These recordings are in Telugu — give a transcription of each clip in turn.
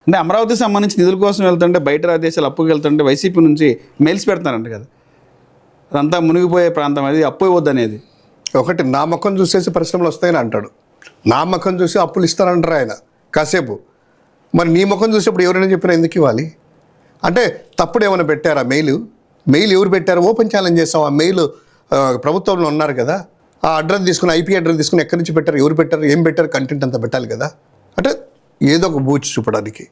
అంటే అమరావతికి సంబంధించి నిధుల కోసం వెళ్తుంటే బయట దేశాలు అప్పుకి వెళ్తుంటే వైసీపీ నుంచి మెయిల్స్ పెడతారంట కదా, అదంతా మునిగిపోయే ప్రాంతం అది, అప్పు ఇవ్వద్దు అనేది. ఒకటి నా ముఖం చూసేసి పరిశ్రమలు వస్తాయని అంటాడు, నా ముఖం చూసి అప్పులు ఇస్తారంటారు ఆయన కాసేపు. మరి నీ ముఖం చూసేప్పుడు ఎవరైనా చెప్పినా ఎందుకు ఇవ్వాలి? అంటే తప్పుడు ఏమైనా పెట్టారా? మెయిల్ ఎవరు పెట్టారు? ఓపెన్ ఛాలెంజ్ చేస్తాం. ఆ మెయిల్ ప్రభుత్వంలో ఉన్నారు కదా, ఆ అడ్రస్ తీసుకుని, ఐపీ అడ్రస్ తీసుకుని ఎక్కడి నుంచి పెట్టారు, ఎవరు పెట్టారు, ఏం పెట్టారు, కంటెంట్ అంతా పెట్టాలి కదా. అంటే ఏదో ఒక బూచి చూపడానికి.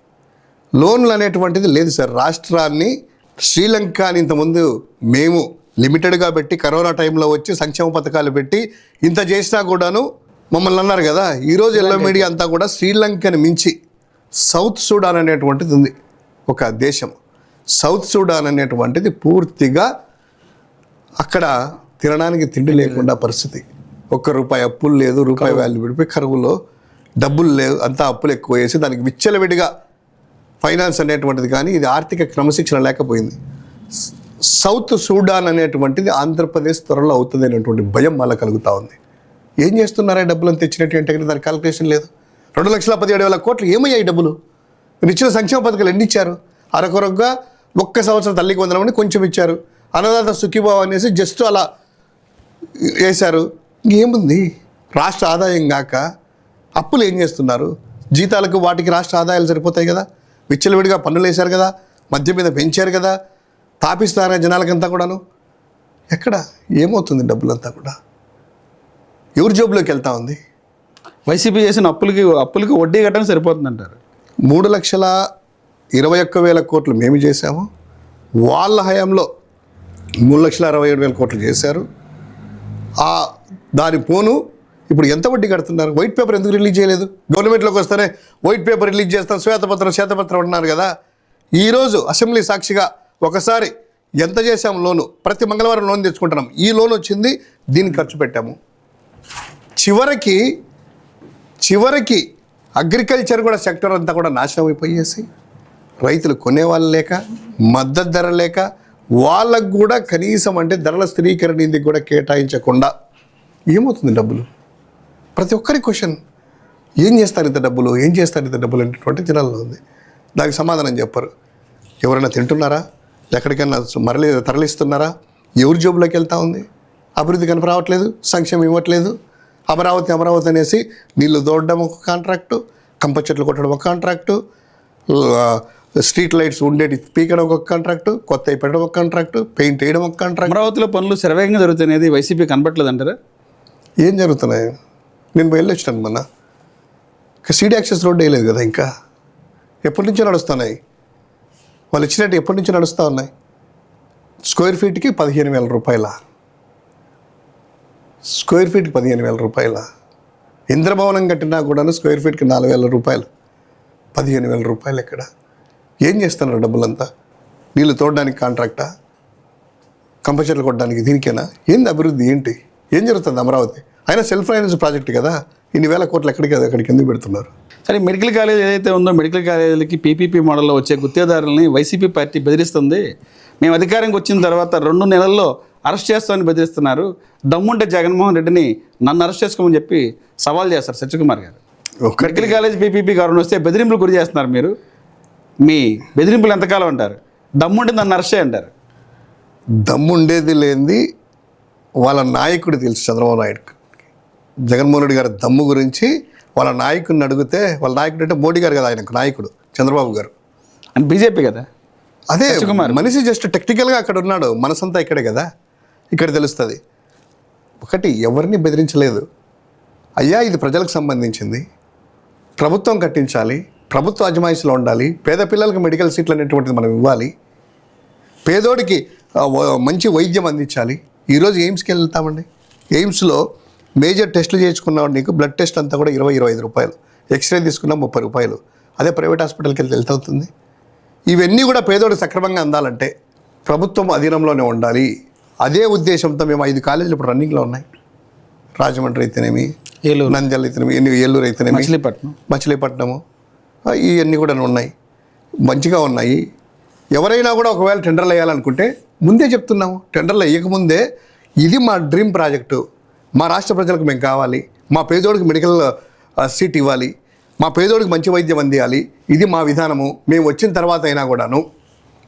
లోన్లు అనేటువంటిది లేదు సార్. రాష్ట్రాన్ని శ్రీలంక అని ఇంతకుముందు మేము లిమిటెడ్గా పెట్టి కరోనా టైంలో వచ్చి సంక్షేమ పథకాలు పెట్టి ఇంత చేసినా కూడాను మమ్మల్ని అన్నారు కదా. ఈరోజు ఎల్లో మీడియా అంతా కూడా శ్రీలంకని మించి సౌత్ సూడాన్ అనేటువంటిది ఉంది ఒక దేశం. సౌత్ సూడాన్ అనేటువంటిది పూర్తిగా అక్కడ తినడానికి తిండి లేకుండా పరిస్థితి. ₹1 అప్పులు లేదు, రూపాయి వాల్యూ విడిపోయి కరువులో డబ్బులు లేవు, అంతా అప్పులు ఎక్కువ వేసి దానికి విచ్చలవిడిగా ఫైనాన్స్ అనేటువంటిది, కానీ ఇది ఆర్థిక క్రమశిక్షణ లేకపోయింది. సౌత్ సూడాన్ అనేటువంటిది ఆంధ్రప్రదేశ్ త్వరలో అవుతుంది అనేటువంటి భయం మళ్ళీ కలుగుతూ ఉంది. ఏం చేస్తున్నారా డబ్బులను తెచ్చినట్టు అంటే దానికి క్యాలిక్యులేషన్ లేదు. 2,17,000 కోట్లు ఏమయ్యాయి డబ్బులు? మీరు ఇచ్చిన సంక్షేమ పథకాలు ఎన్ని ఇచ్చారు? అరకొరగా ఒక్క సంవత్సరం తల్లికి వందనమని కొంచెం ఇచ్చారు, అన్నదాత సుఖీభావ అనేసి జస్ట్ అలా వేశారు. ఏముంది? రాష్ట్ర ఆదాయం కాక అప్పులు ఏం చేస్తున్నారు? జీతాలకు వాటికి రాష్ట్ర ఆదాయాలు సరిపోతాయి కదా, విచ్చలవిడిగా పన్నులు వేశారు కదా, మద్యం మీద పెంచారు కదా, తాపిస్తారా జనాలకంతా కూడాను. ఎక్కడ ఏమవుతుంది? డబ్బులంతా కూడా ఎవరి జోబులోకి వెళ్తా ఉంది? వైసీపీ చేసిన అప్పులకి వడ్డీ కట్టడం సరిపోతుంది అంటారు. 3,21,000 కోట్లు మేము చేశాము, వాళ్ళ హయాంలో 3,67,000 కోట్లు చేశారు. దాని పోను ఇప్పుడు ఎంత వడ్డీ కడుతున్నారు? వైట్ పేపర్ ఎందుకు రిలీజ్ చేయలేదు? గవర్నమెంట్లోకి వస్తేనే వైట్ పేపర్ రిలీజ్ చేస్తాం, శ్వేతపత్రం అంటున్నారు కదా. ఈరోజు అసెంబ్లీ సాక్షిగా ఒకసారి ఎంత చేశాము లోను, ప్రతి మంగళవారం లోన్ తెచ్చుకుంటున్నాం, ఈ లోన్ వచ్చింది, దీనికి ఖర్చు పెట్టాము. చివరికి అగ్రికల్చర్ కూడా సెక్టర్ అంతా కూడా నాశనం అయిపోయేసి రైతులు కొనేవాళ్ళు లేక, మద్దతు ధర లేక, వాళ్ళకు కూడా కనీసం అంటే ధరల స్థిరీకరణ ఇందుకు కూడా కేటాయించకుండా ఏమవుతుంది డబ్బులు? ప్రతి ఒక్కరి క్వశ్చన్, ఏం చేస్తారు ఇంత డబ్బులు అనేటువంటి జనాల్లో ఉంది. దానికి సమాధానం చెప్పరు. ఎవరైనా తింటున్నారా? ఎక్కడికైనా తరలిస్తున్నారా? ఎవరి జోబులోకి వెళ్తూ ఉంది? అభివృద్ధి కనపరావట్లేదు, సంక్షేమం ఇవ్వట్లేదు. అమరావతి అనేసి నీళ్లు తోడడం ఒక కాంట్రాక్టు, కంప చెట్లు కొట్టడం ఒక కాంట్రాక్టు, స్ట్రీట్ లైట్స్ ఉండేటి పీకడం ఒక కాంట్రాక్టు, కొత్త పెట్టడం ఒక కాంట్రాక్టు, పెయింట్ వేయడం ఒక కాంట్రాక్ట్. అమరావతిలో పనులు శరవేగంగా జరుగుతున్నది వైసీపీ కనపట్లేదు అంటారా? ఏం జరుగుతున్నాయి? నేను వెళ్ళొచ్చాను మొన్న. సీడీ యాక్సెస్ రోడ్డు వేయలేదు కదా, ఇంకా ఎప్పటి నుంచో నడుస్తున్నాయి. వాళ్ళు ఇచ్చినట్టు ఎప్పటి నుంచో నడుస్తూ ఉన్నాయి. స్క్వేర్ ఫీట్కి 15,000 రూపాయల, స్క్వేర్ ఫీట్కి 15,000 రూపాయల. ఇంద్రభవనం కట్టినా కూడాను స్క్వేర్ ఫీట్కి 4,000 రూపాయలు, 15,000 రూపాయలు. ఎక్కడ ఏం చేస్తున్నారు డబ్బులంతా? నీళ్ళు తోడడానికి కాంట్రాక్టా, కంప చెట్లు కొట్టడానికి దీనికేనా? ఏంది అభివృద్ధి? ఏంటి? ఏం జరుగుతుంది అమరావతి? అయినా సెల్ఫ్ ఫైనాన్స్ ప్రాజెక్ట్ కదా, ఇన్ని వేల కోట్లు అక్కడికి ఎందుకు పెడుతున్నారు? సరే, మెడికల్ కాలేజ్ ఏదైతే ఉందో మెడికల్ కాలేజీలకి పీపీపీ మోడల్లో వచ్చే గుత్తేదారులని వైసీపీ పార్టీ బెదిరిస్తుంది. మేము అధికారంకి వచ్చిన తర్వాత 2 నెలల్లో అరెస్ట్ చేస్తామని బెదిరిస్తున్నారు. దమ్ముంటే జగన్మోహన్ రెడ్డిని నన్ను అరెస్ట్ చేసుకోమని చెప్పి సవాల్ చేస్తారు సత్యకుమార్ గారు. మెడికల్ కాలేజ్ పీపీపీ కారణం వస్తే బెదిరింపులు గురి చేస్తున్నారు మీరు. మీ బెదిరింపులు ఎంతకాలం అంటారు? దమ్ముంటే నన్ను అరెస్ట్ చేయంటారు. దమ్ముండేది లేనిది వాళ్ళ నాయకుడు తెలుసు, చంద్రబాబు నాయుడు. జగన్మోహన్ రెడ్డి గారి దమ్ము గురించి వాళ్ళ నాయకుడిని అడిగితే, వాళ్ళ నాయకుడు అంటే మోడీ గారు కదా, ఆయనకు నాయకుడు చంద్రబాబు గారు అని బీజేపీ కదా. అదే మనిషి జస్ట్ టెక్నికల్గా అక్కడ ఉన్నాడు, మనసంతా ఇక్కడే కదా, ఇక్కడ తెలుస్తుంది. ఒకటి, ఎవరిని బెదిరించలేదు. అయ్యా ఇది ప్రజలకు సంబంధించింది, ప్రభుత్వం కట్టించాలి, ప్రభుత్వ అజమాయిషీలో ఉండాలి, పేద పిల్లలకు మెడికల్ సీట్లు అనేటువంటిది మనం ఇవ్వాలి, పేదోడికి మంచి వైద్యం అందించాలి. ఈరోజు ఎయిమ్స్కి వెళ్తామండి, ఎయిమ్స్లో మేజర్ టెస్టులు చేయించుకున్నాడు, నీకు బ్లడ్ టెస్ట్ అంతా కూడా 20-25 రూపాయలు, ఎక్స్రే తీసుకున్నా 30 రూపాయలు. అదే ప్రైవేట్ హాస్పిటల్కి వెళ్తే అవుతుంది. ఇవన్నీ కూడా పేదోడు సక్రమంగా అందాలంటే ప్రభుత్వం అధీనంలోనే ఉండాలి. అదే ఉద్దేశంతో మేము 5 కాలేజీలు ఇప్పుడు రన్నింగ్లో ఉన్నాయి. రాజమండ్రి అయితేనేమి, నంద్యాల అయితేనేమి, ఏలూరు అయితేనేమి, మచిలీపట్నము, ఇవన్నీ కూడా ఉన్నాయి, మంచిగా ఉన్నాయి. ఎవరైనా కూడా ఒకవేళ టెండర్లు వేయాలనుకుంటే ముందే చెప్తున్నాము, టెండర్లు వేయకముందే ఇది మా డ్రీమ్ ప్రాజెక్టు, మా రాష్ట్ర ప్రజలకు మేము కావాలి, మా పేదోడికి మెడికల్ సీట్ ఇవ్వాలి, మా పేదోడికి మంచి వైద్యం అందియాలి, ఇది మా విధానము, మేము వచ్చిన తర్వాత అయినా కూడాను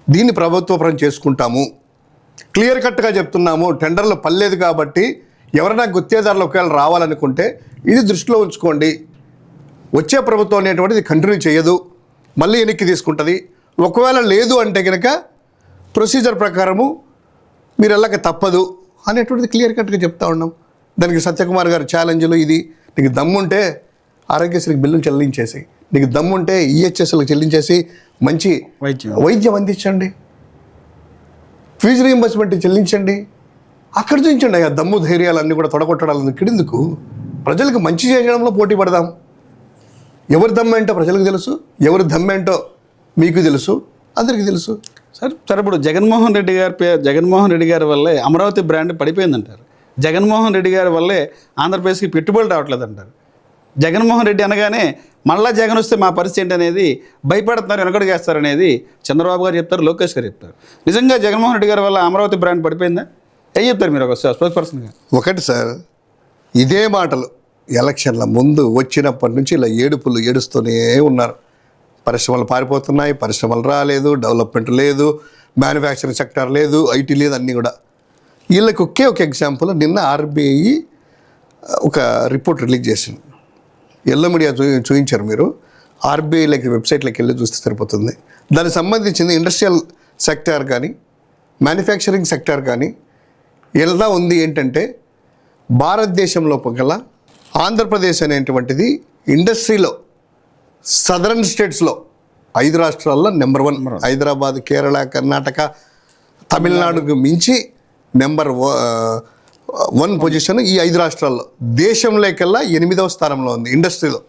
దీన్ని ప్రభుత్వపరం చేసుకుంటాము, క్లియర్ కట్గా చెప్తున్నాము. టెండర్లు పర్లేదు కాబట్టి ఎవరైనా గుత్తేదారులు ఒకవేళ రావాలనుకుంటే ఇది దృష్టిలో ఉంచుకోండి. వచ్చే ప్రభుత్వం అనేటువంటిది కంటిన్యూ చేయదు, మళ్ళీ వెనక్కి తీసుకుంటుంది. ఒకవేళ లేదు అంటే కనుక ప్రొసీజర్ ప్రకారము మీరు వెళ్ళక తప్పదు అనేటువంటిది క్లియర్ కట్గా చెప్తా ఉన్నాం. దానికి సత్యకుమార్ గారు ఛాలెంజ్లు ఇది, నీకు దమ్ముంటే ఆరోగ్యశ్రీకి బిల్లులు చెల్లించేసి, నీకు దమ్ముంటే ఈహెచ్ఎస్లకు చెల్లించేసి మంచి వైద్యం అందించండి, ఫీజు రీయింబర్స్మెంట్ చెల్లించండి, అక్కడ చూపించండి. ఆ దమ్ము ధైర్యాలన్నీ కూడా తొడగొట్టడాలను ఇక్కడెందుకు? ప్రజలకు మంచి చేయడంలో పోటీ పడదాం. ఎవరి దమ్మేంటో ప్రజలకు తెలుసు, ఎవరి దమ్మేంటో మీకు తెలుసు, అందరికీ తెలుసు. సార్ ఇప్పుడు జగన్మోహన్ రెడ్డి గారి వల్లే అమరావతి బ్రాండ్ పడిపోయిందంటారు. జగన్మోహన్ రెడ్డి గారి వల్లే ఆంధ్రప్రదేశ్కి పెట్టుబడులు రావట్లేదు అంటారు. జగన్మోహన్ రెడ్డి అనగానే మళ్ళా జగన్ వస్తే మా పరిస్థితి ఏంటి అనేది భయపడుతున్నారు, వెనకడుగేస్తారనేది చంద్రబాబు గారు చెప్తారు, లోకేష్ గారు చెప్తారు. నిజంగా జగన్మోహన్ రెడ్డి గారి వల్ల అమరావతి బ్రాండ్ పడిపోయిందా? ఏం చెప్తారు మీరు ఒక స్పోక్స్ పర్సన్గా? ఒకటి సార్, ఇదే మాటలు ఎలక్షన్ల ముందు వచ్చినప్పటి నుంచి ఇలా ఏడుస్తూనే ఉన్నారు. పరిశ్రమలు పారిపోతున్నాయి, పరిశ్రమలు రాలేదు, డెవలప్మెంట్ లేదు, మ్యానుఫ్యాక్చరింగ్ సెక్టర్ లేదు, ఐటీ లేదు, అన్నీ కూడా. వీళ్ళకి ఒకే ఒక ఎగ్జాంపుల్, నిన్న ఆర్బీఐ ఒక రిపోర్ట్ రిలీజ్ చేసింది. ఎల్లో మీడియా చూపించారు మీరు, ఆర్బీఐలకి వెబ్సైట్లోకి వెళ్ళి చూస్తే సరిపోతుంది. దానికి సంబంధించింది ఇండస్ట్రియల్ సెక్టార్ కానీ మ్యానుఫ్యాక్చరింగ్ సెక్టార్ కానీ ఎలా ఉంది ఏంటంటే, భారతదేశంలో గల ఆంధ్రప్రదేశ్ అనేటువంటిది ఇండస్ట్రీలో సదరన్ స్టేట్స్లో 5 రాష్ట్రాల్లో నెంబర్ 1. హైదరాబాద్, కేరళ, కర్ణాటక, తమిళనాడుకు మించి నెంబర్ 1 పొజిషన్ ఈ 5 రాష్ట్రాల్లో. దేశంలోకెల్లా 8వ స్థానంలో ఉంది ఇండస్ట్రీలో.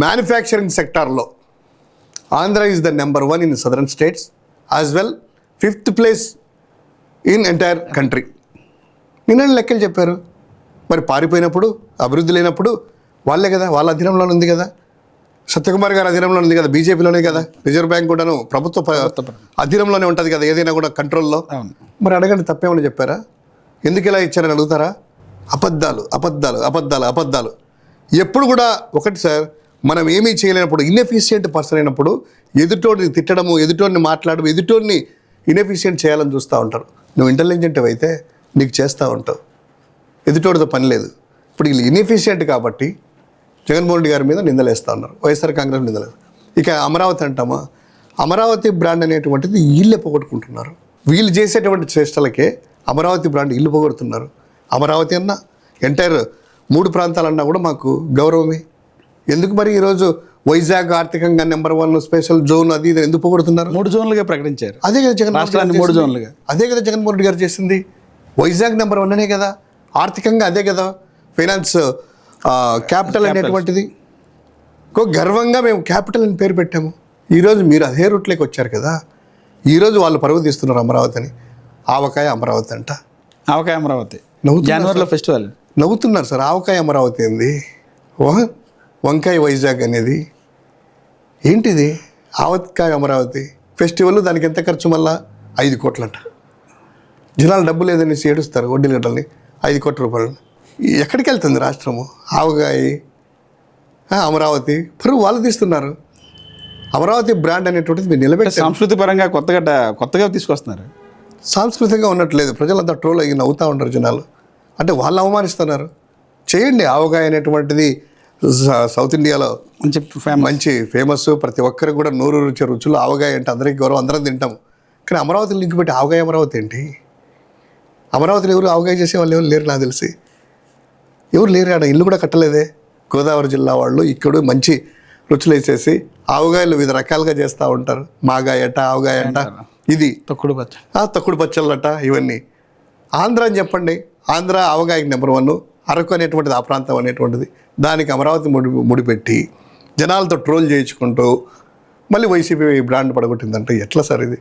మ్యానుఫ్యాక్చరింగ్ సెక్టార్లో Andhra is the number 1 in southern states as well, 5th place in entire country. నిన్న లెక్కలు చెప్పారు. మరి పారిపోయినప్పుడు, అభివృద్ధి లేనప్పుడు వాళ్ళే కదా, వాళ్ళ అధీనంలో ఉంది కదా, సత్యకుమార్ గారి అధీనంలో ఉంది కదా, బీజేపీలోనే కదా, రిజర్వ్ బ్యాంక్ కూడాను ప్రభుత్వ అధీనంలోనే ఉంటుంది కదా, ఏదైనా కూడా కంట్రోల్లో. మరి అడగండి, తప్పేమని చెప్పారా? ఎందుకు ఇలా ఇచ్చారని అడుగుతారా? అబద్ధాలు అబద్ధాలు అబద్ధాలు అబద్ధాలు. ఎప్పుడు కూడా ఒకటి సార్, మనం ఏమీ చేయలేనప్పుడు, ఇన్ఎఫిషియెంట్ పర్సన్ అయినప్పుడు ఎదుటోడిని తిట్టడము, ఎదుటోడిని మాట్లాడడం, ఎదుటోడిని ఇన్ఎఫిషియెంట్ చేయాలని చూస్తూ ఉంటారు. నువ్వు ఇంటెలిజెంట్ అయితే నీకు చేస్తూ ఉంటావు, ఎదుటోడితో పని లేదు. ఇప్పుడు వీళ్ళు ఇన్ఎఫిషియెంట్ కాబట్టి జగన్మోహన్ రెడ్డి గారి మీద నిందలేస్తూ ఉన్నారు, వైఎస్ఆర్ కాంగ్రెస్ నిందలేదు. ఇక అమరావతి అంటామా, అమరావతి బ్రాండ్ అనేటువంటిది వీళ్ళే పోగొట్టుకుంటున్నారు. వీళ్ళు చేసేటువంటి చేష్టలకే అమరావతి బ్రాండ్ ఇల్లు పోగొడుతున్నారు. అమరావతి అన్నా ఎంటైర్ 3 ప్రాంతాలన్నా కూడా మాకు గౌరవమే. ఎందుకు మరి ఈరోజు వైజాగ్ ఆర్థికంగా నెంబర్ 1 స్పెషల్ జోన్ అది ఇది ఎందుకు పోగొడుతున్నారు? 3 జోన్లుగా ప్రకటించారు. అదే కదా జగన్మోహన్ 3 జోన్లుగా, అదే కదా జగన్మోహన్ రెడ్డి గారు చేసింది. వైజాగ్ నెంబర్ 1 అనే కదా, ఆర్థికంగా అదే కదా, ఫైనాన్స్ క్యాపిటల్ అనేటువంటిది. గర్వంగా మేము క్యాపిటల్ అని పేరు పెట్టాము. ఈరోజు మీరు అదే రూట్లోకి వచ్చారు కదా, ఈరోజు వాళ్ళు పరువు తీస్తున్నారు అమరావతిని. ఆవకాయ అమరావతి అంట, ఆవకాయ అమరావతి జనవరిలో ఫెస్టివల్. నవ్వుతున్నారు సార్. ఆవకాయ అమరావతి ఏంది, వంకాయ వైజాగ్ అనేది ఏంటిది? ఆవకాయ అమరావతి ఫెస్టివల్, దానికి ఎంత ఖర్చు? మళ్ళా 5 కోట్లంట. జనాలు డబ్బు లేదని ఏడుస్తారు, వడ్డీలు కట్టాలని. 5 కోట్ల రూపాయలు ఎక్కడికి వెళ్తుంది రాష్ట్రము? ఆవకాయ అమరావతి పరువు వాళ్ళు తీస్తున్నారు. అమరావతి బ్రాండ్ అనేటువంటిది మీరు నిలబెట్టి సంస్కృతి పరంగా కొత్తగా తీసుకొస్తున్నారు. సాంస్కృతికంగా ఉన్నట్లేదు. ప్రజలంతా ట్రోల్ అయ్యి నవ్వుతూ ఉంటారు జనాలు. అంటే వాళ్ళు అవమానిస్తున్నారు. చేయండి. ఆవకాయ అనేటువంటిది సౌత్ ఇండియాలో మంచి ఫేమస్. ప్రతి ఒక్కరికి కూడా నోరు రుచి రుచులు ఆవకాయ అంటే అందరికీ గౌరవం, అందరం తింటాము. కానీ అమరావతి లింక్ పెట్టి ఆవకాయ అమరావతి ఏంటి? అమరావతిలో ఎవరు ఆవకాయ చేసే వాళ్ళు ఎవరు లేరు నాకు తెలిసి. ఎవరు లేరు. ఆడ ఇల్లు కూడా కట్టలేదే. గోదావరి జిల్లా వాళ్ళు ఇక్కడ మంచి రుచులు వేసేసి ఆవకాయలు వివిధ రకాలుగా చేస్తూ ఉంటారు. మాగాయట, ఆవకాయట, ఇది తొక్కుడు పచ్చళ్ళట, ఇవన్నీ. ఆంధ్ర అని చెప్పండి, ఆంధ్ర ఆవకాయకి నెంబర్ 1. అరకు అనేటువంటిది ఆ ప్రాంతం అనేటువంటిది. దానికి అమరావతి ముడిపెట్టి జనాలతో ట్రోల్ చేయించుకుంటూ మళ్ళీ వైసీపీ బ్రాండ్ పడగొట్టిందంటే ఎట్లా సార్ ఇది?